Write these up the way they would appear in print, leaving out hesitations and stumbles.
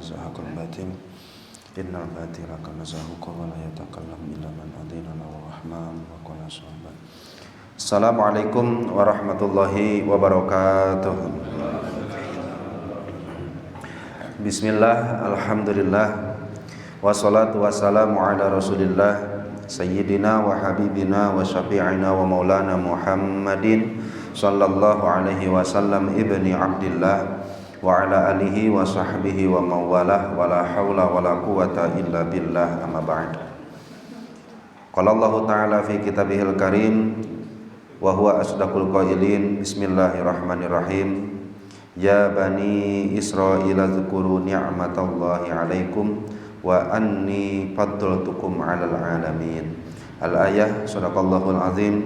zahaqal batil innal batila kana zahuqa wa la yatakallam illa man adina lahu rahman wa qala sahabat. Assalamualaikum warahmatullahi wabarakatuh. Bismillah, alhamdulillah, wassalatu wassalamu ala rasulillah sayyidina wa habibina wa syafi'ina wa maulana Muhammadin sallallahu alaihi wasallam ibni abdillah wa ala alihi wa sahbihi wa mawalah wa la hawla wa la quwata illa billah, amma ba'd. Qala Allah ta'ala fi kitabihil karim wa huwa asdaqul qailin, bismillahirrahmanirrahim. Ya bani Israil dzkuru ni'matallahi 'alaikum wa anni faddaltukum 'alal 'alamin. Al-ayah. Shadaqallahul azim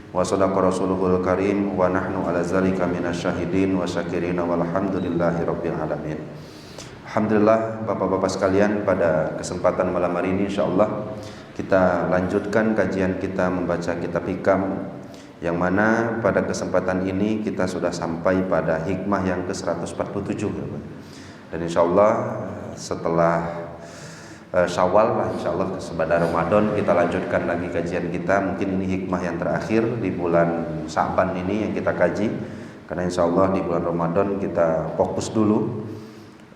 wa shadaqa rasuluhul karim wa nahnu 'ala dzalika minasyahidin wa syakirin walhamdulillahi rabbil alamin. Alhamdulillah, Bapak-bapak sekalian, pada kesempatan malam hari ini insyaallah kita lanjutkan kajian kita membaca kitab Hikam, yang mana pada kesempatan ini kita sudah sampai pada hikmah yang ke-147, dan insyaallah setelah Syawal lah, insyaallah pada Ramadan kita lanjutkan lagi kajian kita. Mungkin ini hikmah yang terakhir di bulan Sa'ban ini yang kita kaji, karena insyaallah di bulan Ramadan kita fokus dulu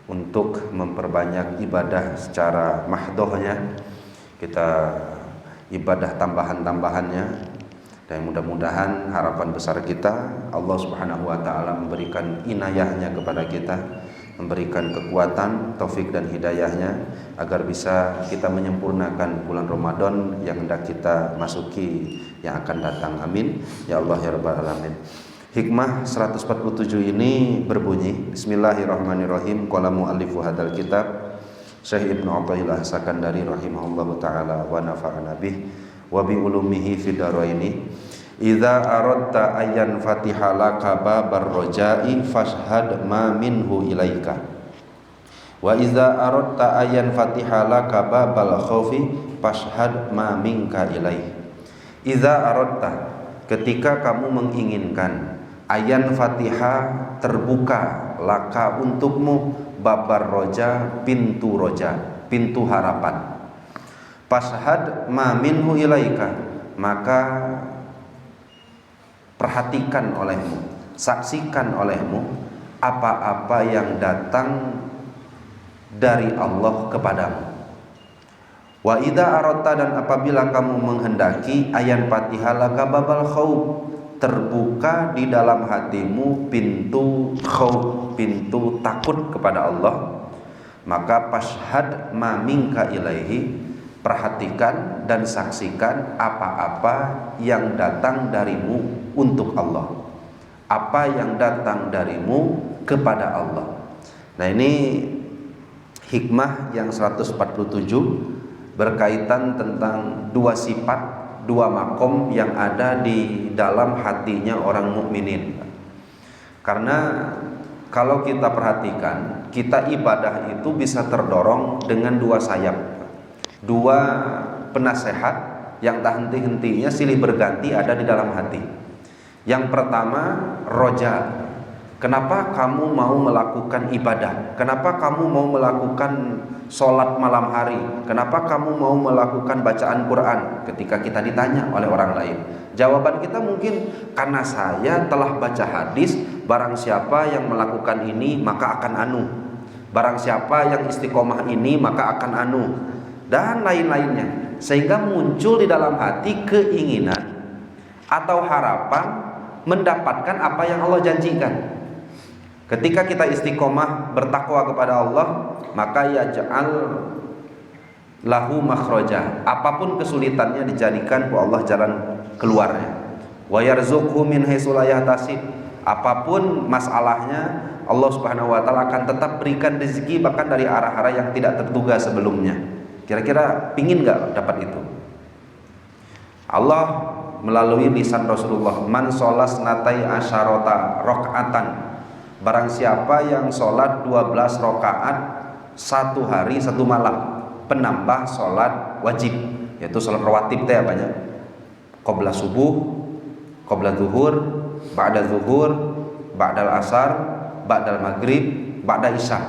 untuk memperbanyak ibadah secara mahdohnya, kita ibadah tambahan-tambahannya. Dan mudah-mudahan harapan besar kita, Allah Subhanahu wa ta'ala memberikan inayahnya kepada kita, memberikan kekuatan, taufik dan hidayahnya, agar bisa kita menyempurnakan bulan Ramadan yang hendak kita masuki yang akan datang. Amin ya Allah ya rabbal alamin. Hikmah 147 ini berbunyi, bismillahirrahmanirrahim. Qala mu'allifu hadal kitab Syekh Ibnu Athaillah Sakandari rahimahullahu ta'ala wa nafa'ana bih wa bi ulumihi fid daraini. Idza aradta ayyan fatihalaka babar rajai fashhad ma minhu ilaika, wa idza aradta ayyan fatihalaka babal khaufi fashhad ma minka ilaih. Idza aradta, ketika kamu menginginkan, ayyan fatiha, terbuka, laka untukmu, babar roja, pintu roja, pintu harapan. Fashhad ma minhu ilaika, maka perhatikan olehmu, saksikan olehmu apa-apa yang datang dari Allah kepadamu. Wa idza aradta, dan apabila kamu menghendaki, ayan fatihalaka babal khauf, terbuka di dalam hatimu pintu khauf, pintu takut kepada Allah, maka fashhad ma minka ilaihi, perhatikan dan saksikan apa-apa yang datang darimu untuk Allah, apa yang datang darimu kepada Allah. Nah, ini hikmah yang 147 berkaitan tentang dua sifat, dua makom yang ada di dalam hatinya orang mukminin. Karena kalau kita perhatikan, kita ibadah itu bisa terdorong dengan dua sayap, dua penasehat yang tak henti-hentinya silih berganti ada di dalam hati. Yang pertama, roja. Kenapa kamu mau melakukan ibadah? Kenapa kamu mau melakukan sholat malam hari? Kenapa kamu mau melakukan bacaan Quran? Ketika kita ditanya oleh orang lain, jawaban kita mungkin karena saya telah baca hadis, barang siapa yang melakukan ini maka akan anu, barang siapa yang istiqomah ini maka akan anu, dan lain-lainnya. Sehingga muncul di dalam hati keinginan atau harapan mendapatkan apa yang Allah janjikan. Ketika kita istiqomah bertakwa kepada Allah, maka yaj'al lahu makhraja, apapun kesulitannya dijadikan Allah jalan keluarnya. Wa yarzuqhu min haitsu la yahtasib, apapun masalahnya Allah Subhanahu wa taala akan tetap berikan rezeki bahkan dari arah-arah yang tidak terduga sebelumnya. Kira-kira pingin gak dapat itu? Allah melalui lisan Rasulullah, man sholas natai asyarota rok'atan, barang siapa yang sholat 12 rakaat satu hari satu malam, penambah sholat wajib, yaitu sholat rawatib teh banyak, qabla subuh, qabla zuhur, ba'da zuhur, ba'dal asar, ba'dal maghrib, ba'da isya.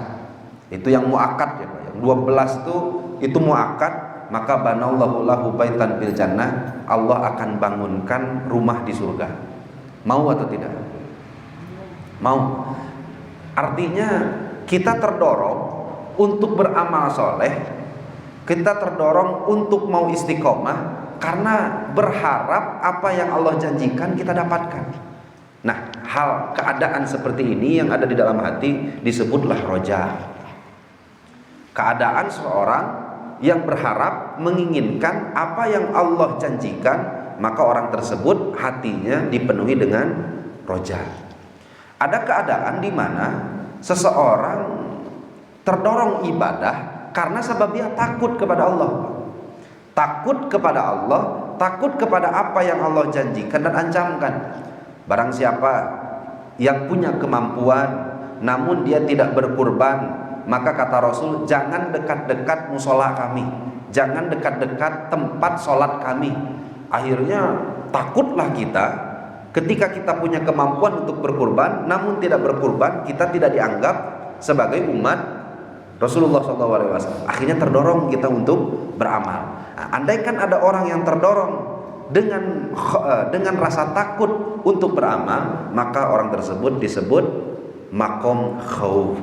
Itu yang muakkad ya Pak. Yang 12 itu muakkad, maka banallahu lahu baitan fil jannah, Allah akan bangunkan rumah di surga. Mau atau tidak? Mau. Artinya kita terdorong untuk beramal soleh, kita terdorong untuk mau istiqomah karena berharap apa yang Allah janjikan kita dapatkan. Nah, keadaan seperti ini yang ada di dalam hati disebutlah roja. Keadaan seorang yang berharap menginginkan apa yang Allah janjikan, maka orang tersebut hatinya dipenuhi dengan roja. Ada keadaan di mana seseorang terdorong ibadah karena sebab dia takut kepada Allah. Takut kepada Allah, takut kepada apa yang Allah janjikan dan ancamkan. Barang siapa yang punya kemampuan namun dia tidak berkurban, maka kata Rasul, jangan dekat-dekat musola kami, jangan dekat-dekat tempat sholat kami. Akhirnya takutlah kita. Ketika kita punya kemampuan untuk berkurban namun tidak berkurban, kita tidak dianggap sebagai umat Rasulullah SAW. Akhirnya terdorong kita untuk beramal. Nah, andaikan ada orang yang terdorong dengan rasa takut untuk beramal, maka orang tersebut disebut makom khauf,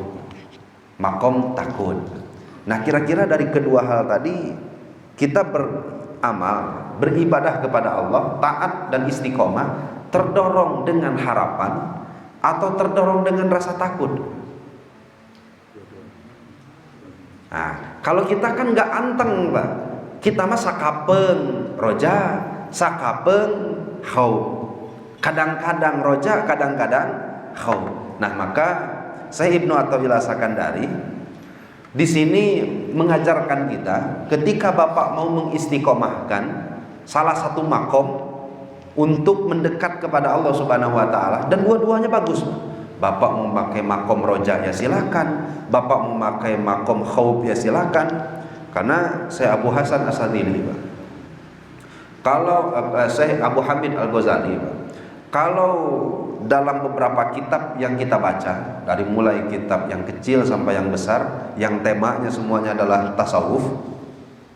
makom takut. Nah, kira-kira dari kedua hal tadi, kita beramal, beribadah kepada Allah, taat dan istiqomah, terdorong dengan harapan atau terdorong dengan rasa takut? Nah, kalau kita kan nggak anteng Pak, kita mah sakapeng roja, sakapeng khauf. Kadang-kadang roja, kadang-kadang khauf. Nah, maka saya Ibnu Athaillah Sakandari di sini mengajarkan kita, ketika Bapak mau mengistiqomahkan salah satu makom untuk mendekat kepada Allah Subhanahu wa taala, dan dua-duanya bagus. Bapak mau memakai makom roja ya silakan, Bapak mau memakai makom khauf ya silakan. Karena saya Abu Hasan Asadili, Pak. Kalau saya Abu Hamid Al-Ghazali, Pak. Kalau dalam beberapa kitab yang kita baca, dari mulai kitab yang kecil sampai yang besar, yang temanya semuanya adalah tasawuf,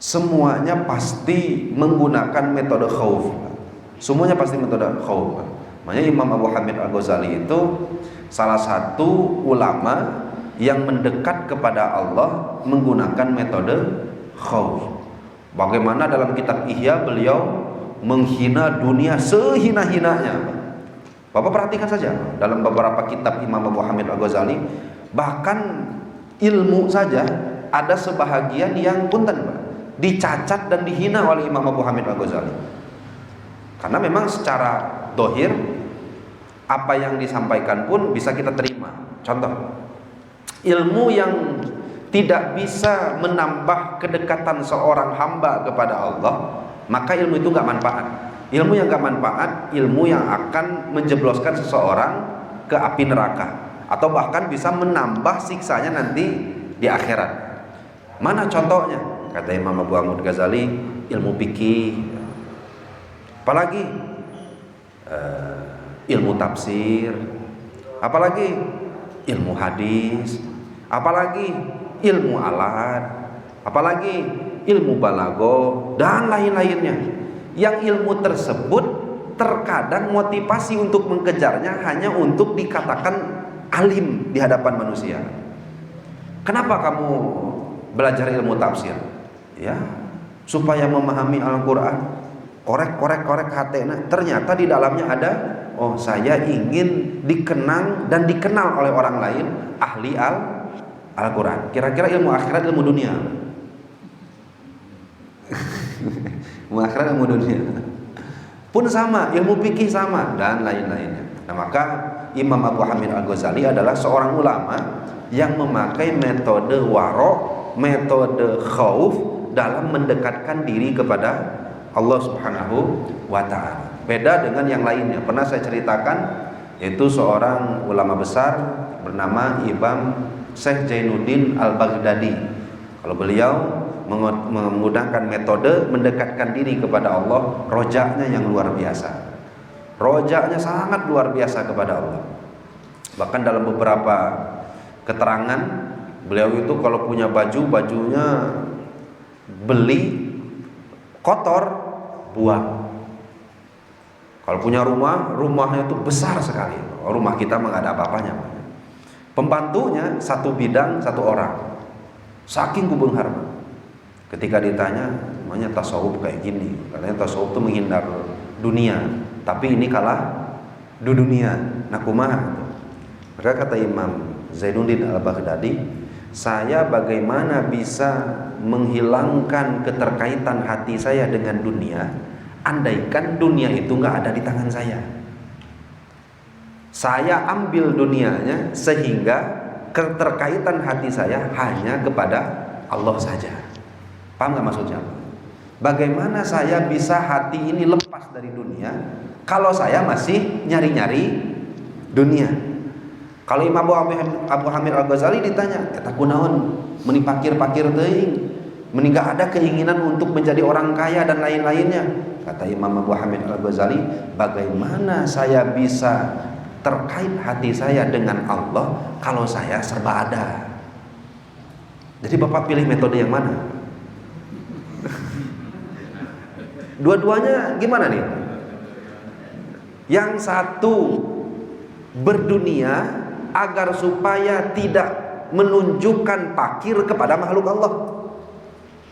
semuanya pasti menggunakan metode khauf. Semuanya pasti metode khauf. Makanya Imam Abu Hamid Al-Ghazali itu salah satu ulama yang mendekat kepada Allah menggunakan metode khauf. Bagaimana dalam kitab Ihya beliau menghina dunia sehina-hinanya. Bapak perhatikan saja dalam beberapa kitab Imam Abu Hamid Al-Ghazali, bahkan ilmu saja ada sebahagian yang punten dicacat dan dihina oleh Imam Abu Hamid Al-Ghazali. Karena memang secara dohir apa yang disampaikan pun bisa kita terima. Contoh, ilmu yang tidak bisa menambah kedekatan seorang hamba kepada Allah, maka ilmu itu gak manfaat. Ilmu yang gak manfaat, ilmu yang akan menjebloskan seseorang ke api neraka, atau bahkan bisa menambah siksanya nanti di akhirat. Mana contohnya? Kata Imam Abu Hamid Ghazali, ilmu fikih, apalagi ilmu tafsir, apalagi ilmu hadis, apalagi ilmu alat, apalagi ilmu balago dan lain-lainnya. Yang ilmu tersebut terkadang motivasi untuk mengejarnya hanya untuk dikatakan alim di hadapan manusia. Kenapa kamu belajar ilmu tafsir? Ya, supaya memahami Al-Quran. Korek hatena. Ternyata di dalamnya ada, oh saya ingin dikenang dan dikenal oleh orang lain ahli Al-Quran. Kira-kira ilmu akhirat, ilmu dunia? Ilmu akhirat, ilmu dunia pun sama, ilmu fikih sama, dan lain-lainnya. Nah, maka Imam Abu Hamid Al-Ghazali adalah seorang ulama yang memakai metode waro, metode khauf dalam mendekatkan diri kepada Allah Subhanahu wa ta'ala. Beda dengan yang lainnya. Pernah saya ceritakan, yaitu seorang ulama besar bernama Imam Syekh Jainuddin Al-Baghdadi. Kalau beliau menggunakan metode mendekatkan diri kepada Allah, rojaknya yang luar biasa. Rojaknya sangat luar biasa kepada Allah. Bahkan dalam beberapa keterangan Beliau itu kalau punya baju, bajunya beli kotor, buang. Kalau punya rumah, rumahnya itu besar sekali. Rumah kita mah nggak ada apa-apanya. Pembantunya satu bidang, satu orang. Saking gubeng harma. Ketika ditanya, namanya tasawuf kayak gini. Katanya tasawuf itu menghindar dunia. Tapi ini kalah di dunia. Nah kumaha. Maka kata Imam Zainuddin Al-Baghdadi, saya bagaimana bisa menghilangkan keterkaitan hati saya dengan dunia, andaikan dunia itu nggak ada di tangan saya. Saya ambil dunianya sehingga keterkaitan hati saya hanya kepada Allah saja. Paham nggak maksudnya? Bagaimana saya bisa hati ini lepas dari dunia kalau saya masih nyari-nyari dunia? Kalau Imam Abu Hamid Al-Ghazali ditanya, kata kunaon meni pakir-pakir teuing, meni gak ada keinginan untuk menjadi orang kaya dan lain-lainnya. Kata Imam Abu Hamid Al-Ghazali, bagaimana saya bisa terkait hati saya dengan Allah kalau saya serba ada? Jadi Bapak pilih metode yang mana? Dua-duanya gimana nih? Yang satu berdunia agar supaya tidak menunjukkan pakir kepada makhluk Allah.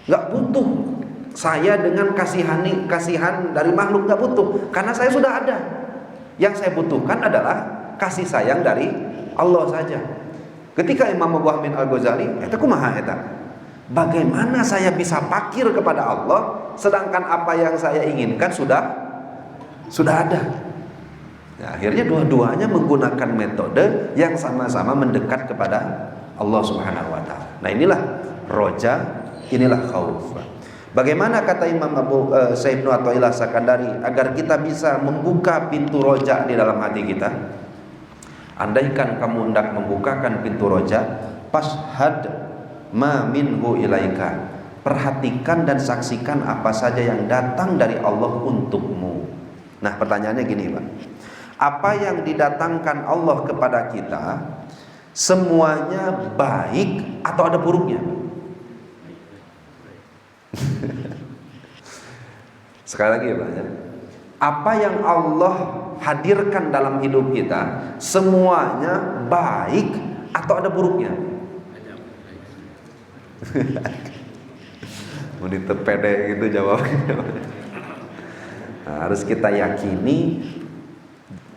Gak butuh saya dengan kasihan dari makhluk, gak butuh, karena saya sudah ada. Yang saya butuhkan adalah kasih sayang dari Allah saja. Ketika Imam Abu Hamid Al-Ghazali, eta kumaha eta? Bagaimana saya bisa pakir kepada Allah sedangkan apa yang saya inginkan sudah ada. Nah, akhirnya dua-duanya menggunakan metode yang sama-sama mendekat kepada Allah Subhanahu wa taala. Nah, inilah roja, inilah khauf. Bagaimana kata Imam Syekh Ibnu Athaillah Sakandari agar kita bisa membuka pintu roja di dalam hati kita? Andaikan kamu hendak membukakan pintu roja, fashhad ma minhu ilaika. Perhatikan dan saksikan apa saja yang datang dari Allah untukmu. Nah, pertanyaannya gini, Pak. Apa yang didatangkan Allah kepada kita semuanya baik atau ada buruknya? Sekali lagi ya Pak ya. Apa yang Allah hadirkan dalam hidup kita semuanya baik atau ada buruknya? Menit pede gitu jawabnya. Nah, harus kita yakini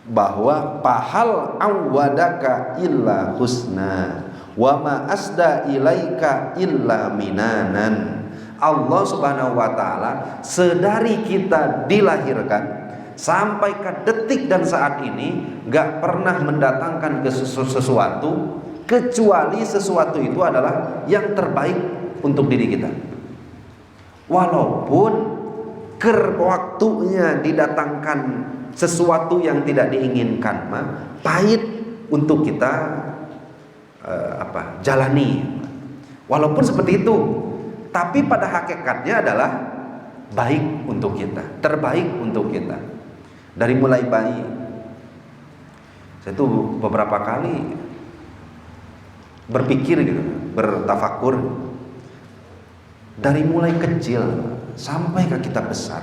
bahwa pahal awadaka illa husna wa ma asda ilaika illa minanan. Allah Subhanahu wa taala sedari kita dilahirkan sampai ke detik dan saat ini gak pernah mendatangkan sesuatu kecuali sesuatu itu adalah yang terbaik untuk diri kita. Walaupun waktunya didatangkan sesuatu yang tidak diinginkan mah pahit untuk kita jalani. Walaupun seperti itu, tapi pada hakikatnya adalah baik untuk kita, terbaik untuk kita. Dari mulai bayi, saya tuh beberapa kali berpikir gitu, bertafakur. Dari mulai kecil sampai ke kita besar.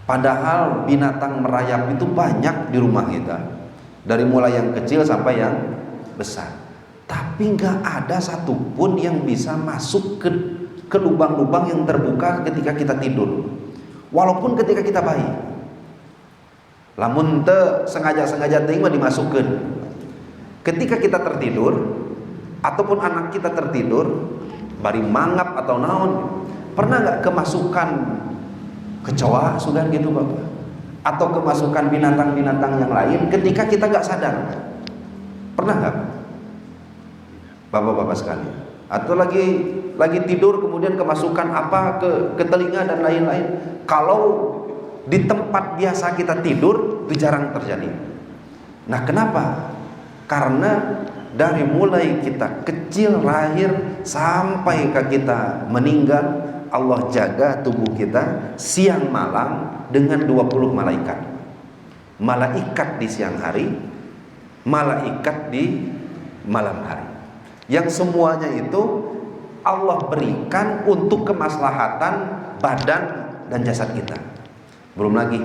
Padahal binatang merayap itu banyak di rumah kita. Dari mulai yang kecil sampai yang besar. Tapi gak ada satupun yang bisa masuk ke lubang-lubang yang terbuka ketika kita tidur. Walaupun ketika kita bayi. Lamun teu sengaja-sengaja teuing mah dimasukkeun. Ketika kita tertidur ataupun anak kita tertidur, bari mangap atau naon, pernah gak kemasukan kecoa sudah gitu Bapak? Atau kemasukan binatang-binatang yang lain ketika kita gak sadar? Pernah gak Bapak-bapak sekalian? Atau lagi tidur kemudian kemasukan apa ke telinga dan lain-lain? Kalau di tempat biasa kita tidur itu jarang terjadi. Nah, kenapa? Karena dari mulai kita kecil lahir sampai ke kita meninggal, Allah jaga tubuh kita siang malam dengan 20 malaikat. Malaikat di siang hari, malaikat di malam hari. Yang semuanya itu Allah berikan untuk kemaslahatan badan dan jasad kita. Belum lagi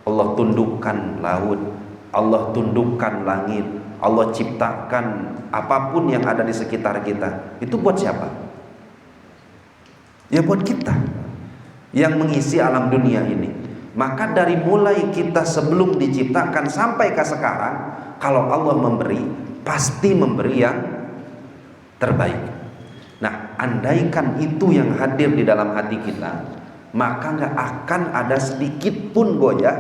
Allah tundukkan laut, Allah tundukkan langit, Allah ciptakan apapun yang ada di sekitar kita. Itu buat siapa? Ya buat kita yang mengisi alam dunia ini. Maka dari mulai kita sebelum diciptakan sampai ke sekarang, kalau Allah memberi, pasti memberi yang terbaik. Nah, andaikan itu yang hadir di dalam hati kita, maka gak akan ada sedikit pun goyah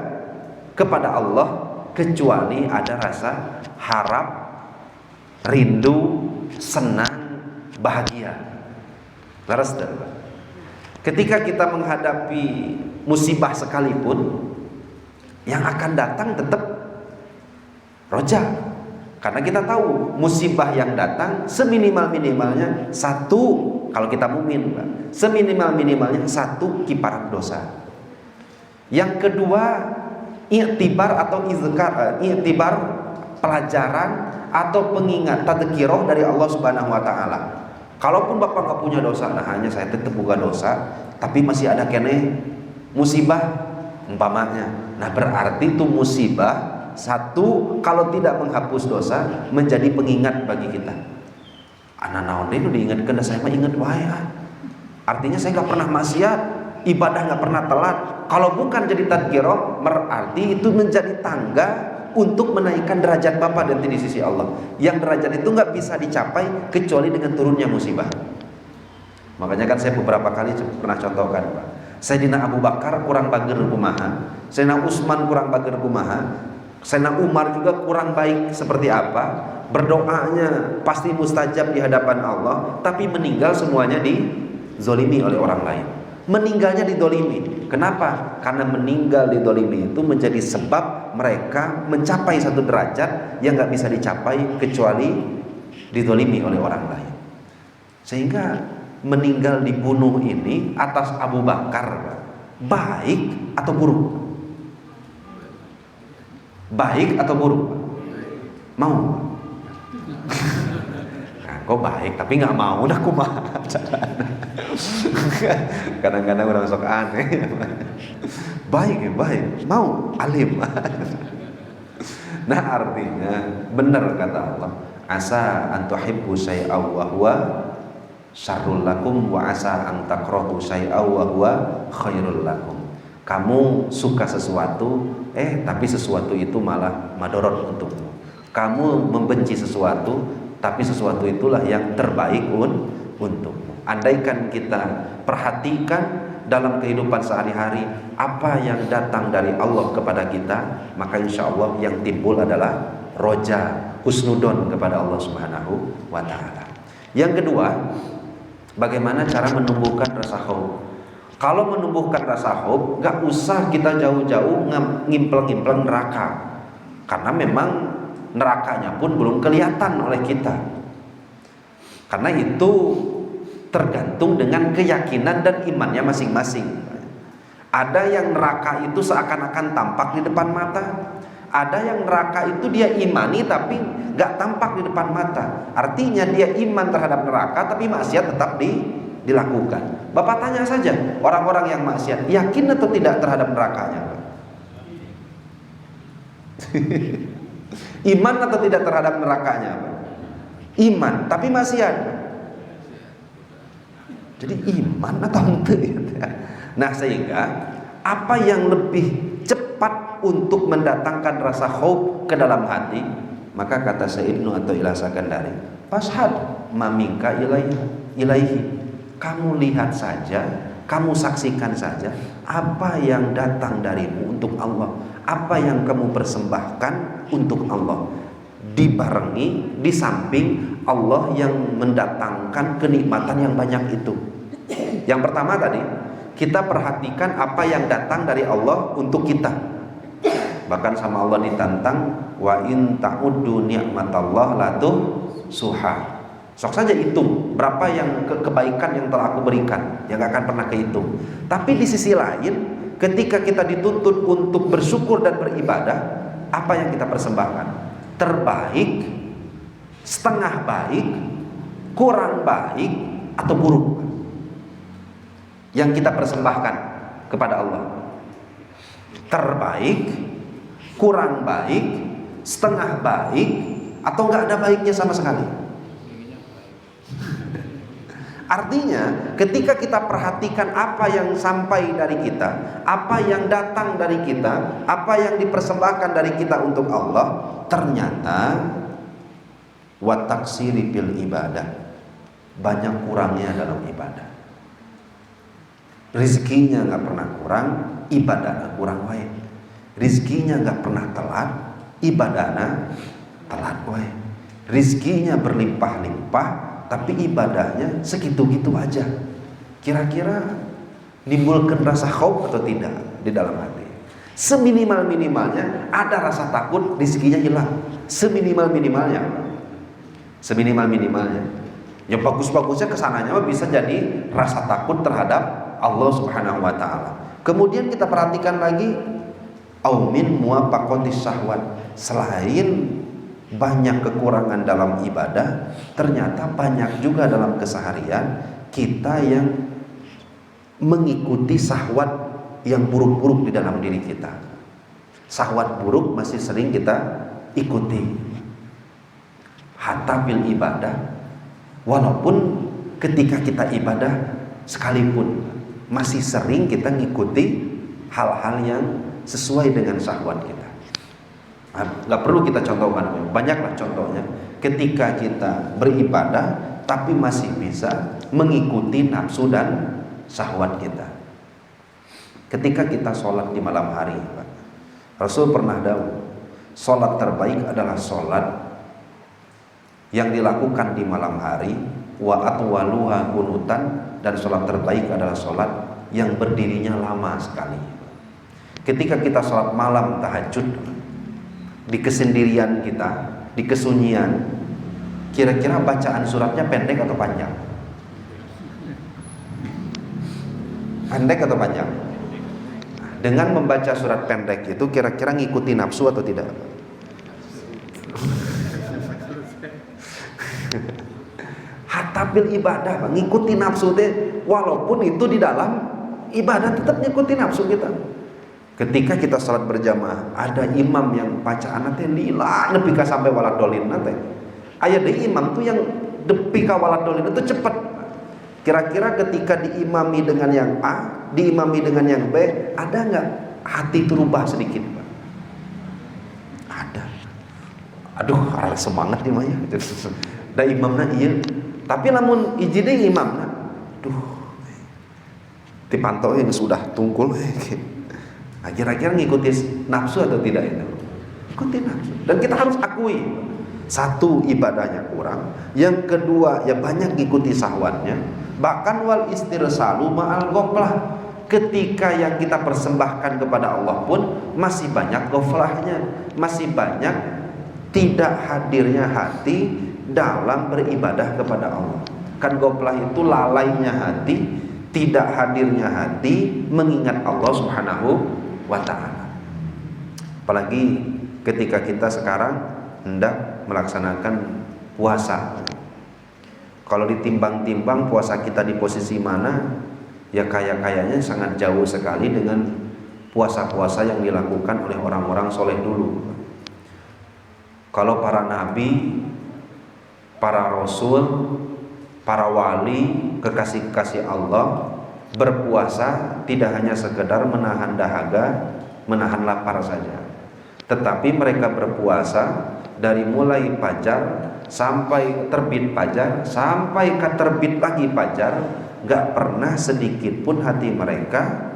kepada Allah, kecuali ada rasa harap, rindu, senang, bahagia. Laras dah. Ketika kita menghadapi musibah sekalipun, yang akan datang tetap roja. Karena kita tahu musibah yang datang seminimal-minimalnya satu, kalau kita mukmin, seminimal-minimalnya satu kiparat dosa. Yang kedua, i'tibar atau i'tibar pelajaran atau pengingat tadzkirah dari Allah Subhanahu wa taala. Kalaupun Bapak nggak punya dosa, nah hanya saya tetap buka dosa, tapi masih ada kene musibah umpamanya. Nah berarti itu musibah satu, kalau tidak menghapus dosa, menjadi pengingat bagi kita. Anak naon itu diingatkan, saya mah ingat wae. Artinya saya nggak pernah maksiat, ibadah nggak pernah telat. Kalau bukan jadi tadzkirah, berarti itu menjadi tangga untuk menaikkan derajat Bapak nanti di sisi Allah. Yang derajat itu nggak bisa dicapai kecuali dengan turunnya musibah. Makanya kan saya beberapa kali pernah contohkan, Pak. Sayyidina Abu Bakar kurang bager kumaha, Sayyidina Utsman kurang bager kumaha, Sayyidina Umar juga kurang baik seperti apa. Berdoanya pasti mustajab di hadapan Allah, tapi meninggal semuanya dizolimi oleh orang lain. Meninggalnya didolimi. Kenapa? Karena meninggal didolimi itu menjadi sebab mereka mencapai satu derajat yang gak bisa dicapai kecuali didolimi oleh orang lain. Sehingga meninggal dibunuh ini atas Abu Bakar baik atau buruk? Baik atau buruk? Mau? Nah, kok baik tapi gak mau, udah kumaha. Kadang-kadang orang sok aneh. Baik ya baik, mau alim. Nah artinya benar kata Allah, asa an tuhibbu syai'aw wa huwa syarrul lakum wa asa an takrahu syai'aw wa huwa khairul lakum. Kamu suka sesuatu, tapi sesuatu itu malah madorot untukmu. Kamu membenci sesuatu, tapi sesuatu itulah yang terbaik untukmu. Andaikan kita perhatikan dalam kehidupan sehari-hari apa yang datang dari Allah kepada kita, maka insya Allah yang timbul adalah roja, husnudon kepada Allah Subhanahu wa ta'ala. Yang kedua, bagaimana cara menumbuhkan rasa khauf. Kalau menumbuhkan rasa khauf, gak usah kita jauh-jauh ngimplang-ngimplang neraka, karena memang nerakanya pun belum kelihatan oleh kita. Karena itu tergantung dengan keyakinan dan imannya masing-masing. Ada yang neraka itu seakan-akan tampak di depan mata, ada yang neraka itu dia imani tapi gak tampak di depan mata. Artinya dia iman terhadap neraka tapi maksiat tetap dilakukan. Bapak tanya saja orang-orang yang maksiat, yakin atau tidak terhadap nerakanya? Iman atau tidak terhadap nerakanya? Iman tapi maksiat. Jadi iman atau enggak? Nah sehingga apa yang lebih cepat untuk mendatangkan rasa khauf ke dalam hati, maka kata Sayyidnu atau Ilah Sakandari, fashhad mamingka ilaihi. Kamu lihat saja, kamu saksikan saja apa yang datang darimu untuk Allah, apa yang kamu persembahkan untuk Allah, dibarengi di samping Allah yang mendatangkan kenikmatan yang banyak itu. Yang pertama tadi, kita perhatikan apa yang datang dari Allah untuk kita. Bahkan sama Allah ditantang, wa in ta'uddu ni'matallah la tuhsuha. Sok saja hitung berapa yang kebaikan yang telah aku berikan, yang gak akan pernah kehitung. Tapi di sisi lain, ketika kita dituntut untuk bersyukur dan beribadah, apa yang kita persembahkan? Terbaik, setengah baik, kurang baik atau buruk yang kita persembahkan kepada Allah? Terbaik, kurang baik, setengah baik, atau nggak ada baiknya sama sekali? Artinya ketika kita perhatikan apa yang sampai dari kita, apa yang datang dari kita, apa yang dipersembahkan dari kita untuk Allah, ternyata wa taksiri fil ibadah, banyak kurangnya dalam ibadah. Rizkinya nggak pernah kurang, ibadahnya kurang baik. Rizkinya nggak pernah telat, ibadahnya telat baik. Rizkinya berlimpah-limpah, tapi ibadahnya segitu-gitu aja. Kira-kira nimbulkan rasa khauf atau tidak di dalam hati? Seminimal-minimalnya ada rasa takut, rizkinya hilang. Seminimal-minimalnya. Yang bagus-bagusnya kesananya bisa jadi rasa takut terhadap Allah Subhanahu wa ta'ala. Kemudian kita perhatikan lagi, aumin muwafaqatis syahwat. Selain banyak kekurangan dalam ibadah, ternyata banyak juga dalam keseharian kita yang mengikuti syahwat yang buruk-buruk di dalam diri kita. Syahwat buruk masih sering kita ikuti. Hatta bil ibadah, walaupun ketika kita ibadah sekalipun masih sering kita ngikuti hal-hal yang sesuai dengan syahwat kita. Gak perlu kita contohkan, banyaklah contohnya. Ketika kita beribadah tapi masih bisa mengikuti nafsu dan syahwat kita. Ketika kita sholat di malam hari, Rasul pernah dawuh, sholat terbaik adalah sholat yang dilakukan di malam hari, wa atwaluha kunutan, dan sholat terbaik adalah sholat yang berdirinya lama sekali. Ketika kita sholat malam tahajud di kesendirian kita, di kesunyian, kira-kira bacaan suratnya pendek atau panjang? Pendek atau panjang? Dengan membaca surat pendek itu kira-kira ngikuti nafsu atau tidak? Hatta bil ibadah, ngikuti nafsu teh, walaupun itu di dalam ibadah tetap ngikuti nafsu kita. Ketika kita salat berjamaah, ada imam yang bacaan teh lila nepi ka sampai waladolin teh. Aya deui imam tuh yang depi ka waladolin itu cepat. Kira-kira ketika diimami dengan yang A, diimami dengan yang B, ada nggak hati berubah sedikit, Pak? Ada. Aduh, arah semangat nih mah ya. Da imamna ieu. Tapi lamun hiji deui imamna, duh. Dipantau yang sudah tungkul Nah, kira-kira ngikuti nafsu atau tidak itu? Ikuti nafsu. Dan kita harus akui, satu, ibadahnya kurang. Yang kedua, ya banyak ngikuti syahwatnya. Bahkan wal istirsalu ma'al ghaflah. Ketika yang kita persembahkan kepada Allah pun masih banyak ghaflahnya, masih banyak tidak hadirnya hati dalam beribadah kepada Allah. Kan ghaflah itu lalainya hati, tidak hadirnya hati mengingat Allah Subhanahu wa ta'ala. Apalagi ketika kita sekarang hendak melaksanakan puasa. Kalau ditimbang-timbang puasa kita di posisi mana, ya kayaknya sangat jauh sekali dengan puasa-puasa yang dilakukan oleh orang-orang soleh dulu. Kalau para nabi, para rasul, para wali, kekasih-kekasih Allah berpuasa tidak hanya sekedar menahan dahaga, menahan lapar saja, tetapi mereka berpuasa dari mulai fajar sampai terbit fajar, sampai ke terbit lagi fajar, gak pernah sedikit pun hati mereka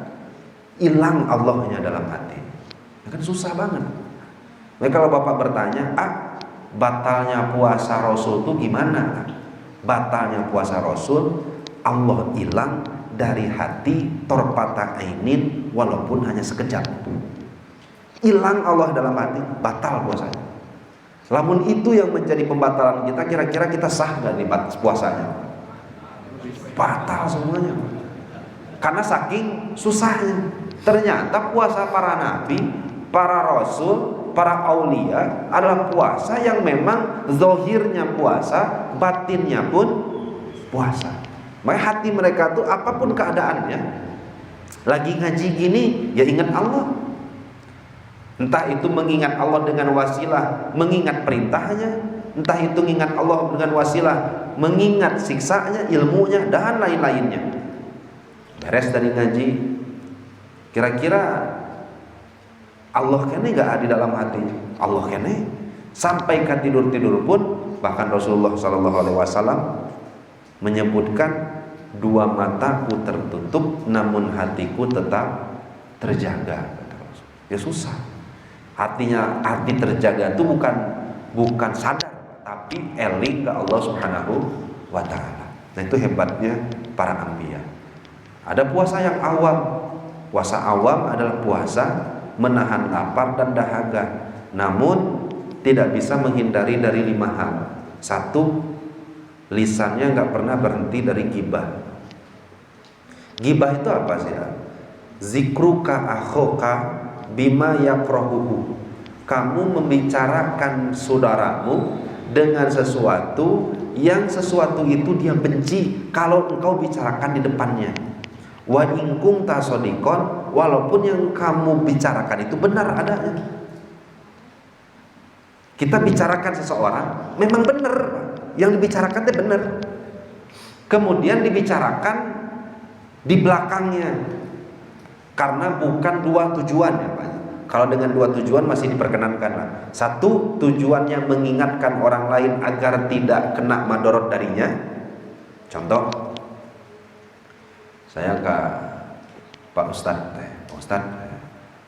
hilang Allahnya dalam hati. Kan susah banget. Nah, kalau Bapak bertanya, batalnya puasa Rasul itu gimana? Batalnya puasa Rasul, Allah hilang dari hati torpata ainin, walaupun hanya sekejap. Hilang Allah dalam hati, batal puasanya. Lamun itu yang menjadi pembatalan kita, kira-kira kita sah gak nih puasanya? Batal semuanya. Karena saking susahnya. Ternyata puasa para nabi, para rasul, para aulia adalah puasa yang memang zahirnya puasa, batinnya pun puasa. Makanya hati mereka tuh apapun keadaannya, lagi ngaji gini ya ingat Allah. Entah itu mengingat Allah dengan wasilah mengingat perintahnya, entah itu mengingat Allah dengan wasilah mengingat siksanya, ilmunya, dan lain-lainnya. Beres dari ngaji, kira-kira Allah kene gak di dalam hatinya? Allah kene. Sampai ke tidur-tidur pun, bahkan Rasulullah SAW menyebutkan, dua mataku tertutup namun hatiku tetap terjaga. Ya susah. Artinya hati terjaga itu bukan sadar, tapi eling ke Allah Subhanahu wa ta'ala. Nah itu hebatnya para anbiya. Ada puasa yang awam. Puasa awam adalah puasa menahan lapar dan dahaga, namun tidak bisa menghindari dari 5 hal. 1, lisannya nggak pernah berhenti dari gibah. Gibah itu apa sih? Zikruka akhoka bima yakrahuhu. Kamu membicarakan saudaramu dengan sesuatu yang sesuatu itu dia benci kalau engkau bicarakan di depannya. Wa in kunta shadiqan, walaupun yang kamu bicarakan itu benar adanya. Kita bicarakan seseorang memang benar, yang dibicarakan itu benar. Kemudian dibicarakan di belakangnya karena bukan dua tujuan ya Pak. Kalau dengan dua tujuan masih diperkenankan lah. 1, tujuannya mengingatkan orang lain agar tidak kena madorot darinya. Contoh, saya ke Pak Ustadz,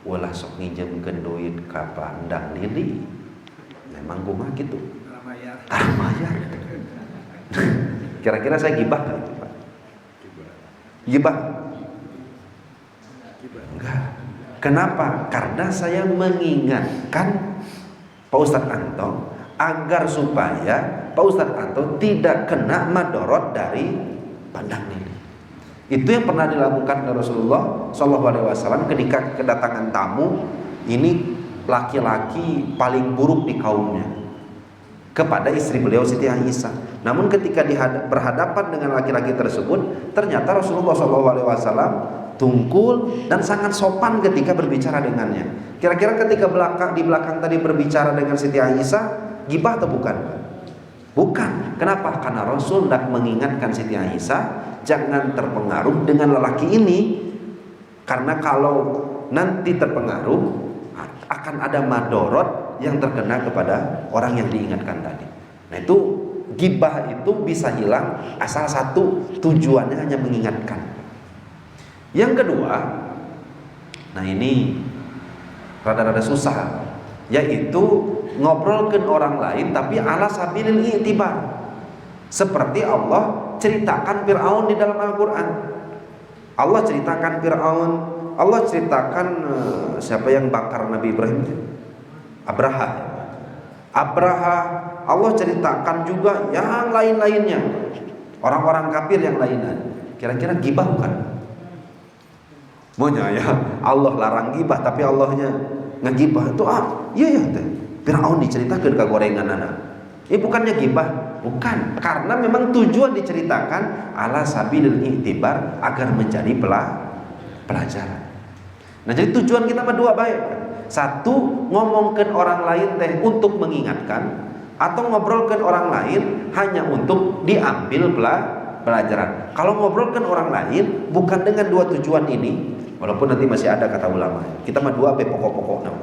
ulah sok nginjemkeun duit ka Pandang Lili. Memang gua gitu. Bayar. Kira-kira saya gibah kan itu, Pak? Gibah? Enggak. Kenapa? Karena saya mengingatkan Pak Ustadz Anto agar supaya Pak Ustadz Anto tidak kena madorot dari Pandang Lili. Itu yang pernah dilakukan oleh Rasulullah SAW ketika kedatangan tamu. Ini laki-laki paling buruk di kaumnya kepada istri beliau Siti Aisyah. Namun ketika berhadapan dengan laki-laki tersebut, ternyata Rasulullah SAW tungkul dan sangat sopan ketika berbicara dengannya. Kira-kira ketika di belakang tadi berbicara dengan Siti Aisyah, gibah atau bukan? Bukan. Kenapa? Karena Rasul hendak mengingatkan Siti Aisyah jangan terpengaruh dengan lelaki ini, karena kalau nanti terpengaruh akan ada madorot yang terkena kepada orang yang diingatkan tadi. Nah itu gibah itu bisa hilang asal 1, tujuannya hanya mengingatkan. Yang kedua, nah ini rada-rada susah, yaitu ngobrolkan orang lain tapi ala sabilil i'tibar. Seperti Allah ceritakan Fir'aun di dalam Al-Quran. Allah ceritakan Fir'aun, Allah ceritakan siapa yang bakar Nabi Ibrahim? Abraha. Allah ceritakan juga yang lain-lainnya, orang-orang kafir yang lainnya. Kira-kira gibah bukan? Maunya ya Allah larang gibah tapi Allahnya ngegibah itu iya teh. Firaun diceritakan ke gorengan anak. Bukannya gibah, bukan, karena memang tujuan diceritakan ala sabilil i'tibar agar menjadi pelajaran. Nah jadi tujuan kita dua baik. 1, ngomongkan orang lain teh untuk mengingatkan, atau ngobrolkan orang lain hanya untuk diambil pelajaran. Kalau ngobrolkan orang lain bukan dengan 2 tujuan ini, walaupun nanti masih ada kata ulama, kita mah 2 pokok-pokok.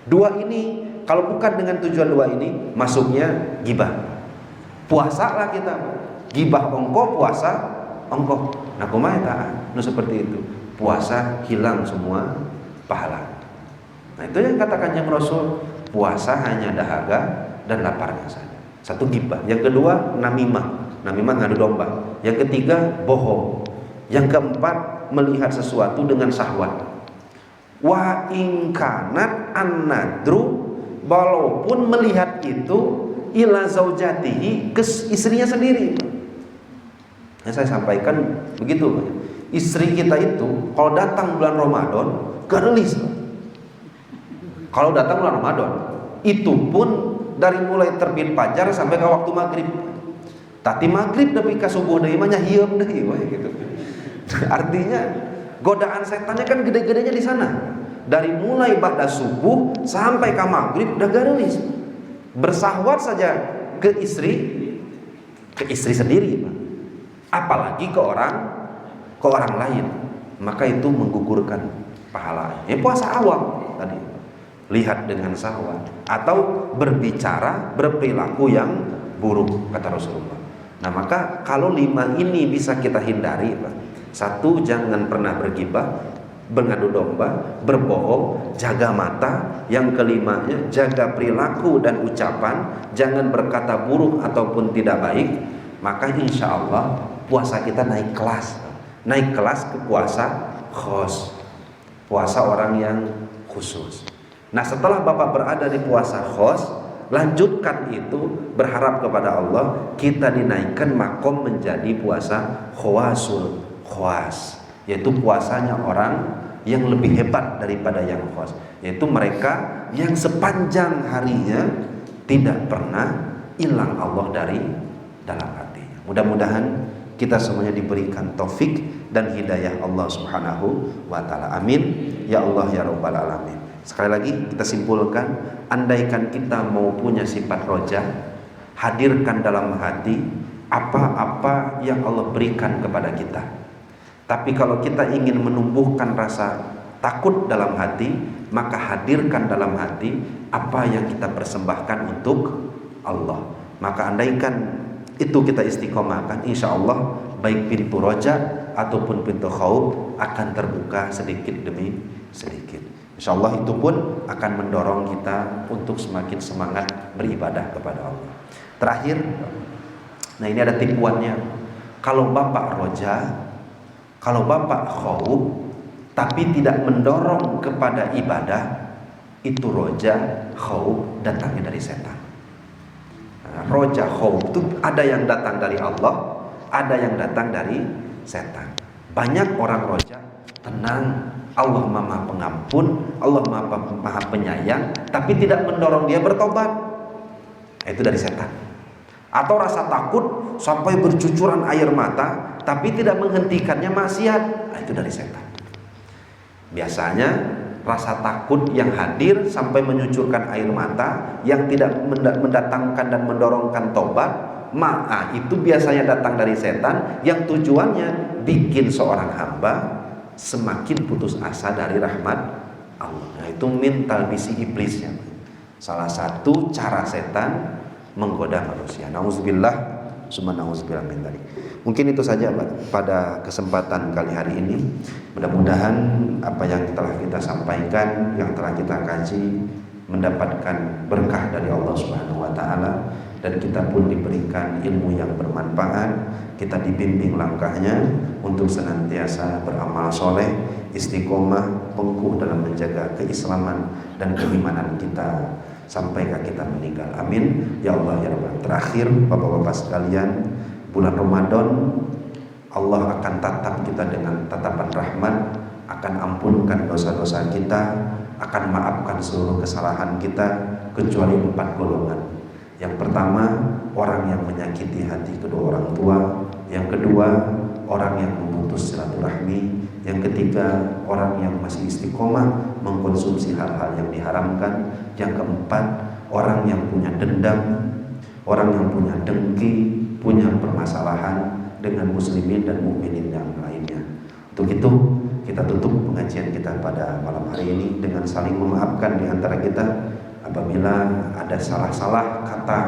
2 ini kalau bukan dengan tujuan 2 ini, masuknya gibah. Puasa lah kita, gibah ongko, puasa ongko. Nah kumaha eta? Seperti itu. Puasa hilang semua pahala. Nah itu yang katakan yang Rasul, puasa hanya dahaga dan laparnya saja. 1 gibah. Yang kedua namimah ngadu domba. Yang ketiga bohong. Yang keempat melihat sesuatu dengan syahwat. Wa in kanat an-nadru, walaupun melihat itu ila zaujatihi, ke istrinya sendiri. Nah, saya sampaikan begitu. Istri kita itu kalau datang bulan Ramadan gelis. Kalau datang bulan Ramadan, Itu pun dari mulai terbit fajar sampai ke waktu maghrib. Tati maghrib tapi ke subuh deui mah nyahieum deui we gitu. Artinya godaan setannya kan gede-gedenya di sana. Dari mulai ba'da subuh sampai ke maghrib udah garis. Bersahwat saja ke istri sendiri, Pak. Apalagi ke orang lain, maka itu menggugurkan pahala. Puasa awal tadi, lihat dengan syahwat atau berbicara, berperilaku yang buruk, kata Rasulullah. Nah, maka kalau 5 ini bisa kita hindari, Pak. 1, jangan pernah bergibah, mengadu domba, berbohong, jaga mata. Yang kelimanya, jaga perilaku dan ucapan, jangan berkata buruk ataupun tidak baik. Maka insya Allah puasa kita naik kelas ke puasa khos, puasa orang yang khusus. Nah, setelah Bapak berada di puasa khos, lanjutkan itu, berharap kepada Allah kita dinaikkan makom menjadi puasa khawasul khawas, yaitu puasanya orang yang lebih hebat daripada yang khos, yaitu mereka yang sepanjang harinya tidak pernah hilang Allah dari dalam hatinya. Mudah-mudahan kita semuanya diberikan taufik dan hidayah Allah Subhanahu wa taala. Amin ya Allah ya rabbal alamin. Sekali lagi kita simpulkan, andaikan kita mau punya sifat roja, hadirkan dalam hati apa-apa yang Allah berikan kepada kita. Tapi kalau kita ingin menumbuhkan rasa takut dalam hati, maka hadirkan dalam hati apa yang kita persembahkan untuk Allah. Maka andaikan itu kita istiqomahkan, insya Allah baik pintu roja ataupun pintu khauf akan terbuka sedikit demi sedikit. Insya Allah itu pun akan mendorong kita untuk semakin semangat beribadah kepada Allah. Terakhir, nah ini ada tipuannya. Kalau Bapak roja, kalau Bapak khauf tapi tidak mendorong kepada ibadah, itu roja khauf datangnya dari setan. Nah, roja khauf itu ada yang datang dari Allah, ada yang datang dari setan. Banyak orang roja tenang, Allah Maha Pengampun, Allah Maha Penyayang, tapi tidak mendorong dia bertobat. Itu dari setan. Atau rasa takut sampai bercucuran air mata, tapi tidak menghentikannya maksiat. Itu dari setan. Biasanya rasa takut yang hadir sampai menyucurkan air mata, yang tidak mendatangkan dan mendorongkan tobat, itu biasanya datang dari setan, yang tujuannya bikin seorang hamba semakin putus asa dari rahmat Allah. Nah, itu min talbisi iblisnya. Salah satu cara setan menggoda manusia. Nauzubillah, summa nauzubillah min dzalik. Mungkin itu saja pada kesempatan kali hari ini. Mudah-mudahan apa yang telah kita sampaikan, yang telah kita kaji, mendapatkan berkah dari Allah Subhanahu wa taala, dan kita pun diberikan ilmu yang bermanfaat. Kita dibimbing langkahnya untuk senantiasa beramal soleh, istiqomah, pengkuh dalam menjaga keislaman dan keimanan kita sampai kita meninggal. Amin ya Allah ya Rabbal. Terakhir, Bapak-bapak sekalian, bulan Ramadan Allah akan tatap kita dengan tatapan rahmat, akan ampunkan dosa-dosa kita, akan maafkan seluruh kesalahan kita, kecuali 4 golongan. Yang pertama, orang yang menyakiti hati kedua orang tua. Yang kedua, orang yang memutus silaturahmi. Yang ketiga, orang yang masih istiqomah mengkonsumsi hal-hal yang diharamkan. Yang keempat, orang yang punya dendam, orang yang punya dengki, punya permasalahan dengan muslimin dan mukminin yang lainnya. Untuk itu, kita tutup pengajian kita pada malam hari ini dengan saling memaafkan di antara kita. Apabila ada salah-salah kata,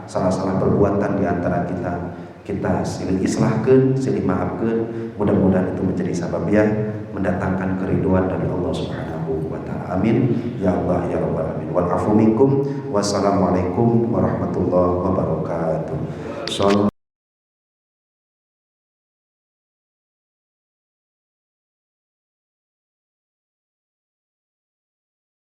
salah-salah perbuatan di antara kita, kita silih islahkeun, silih maafkeun. Mudah-mudahan itu menjadi sababiyah mendatangkan keriduan dari Allah Subhanahu wa taala. Amin ya Allah ya rabbal alamin. Wal afu minkum. Wassalamualaikum warahmatullahi wabarakatuh.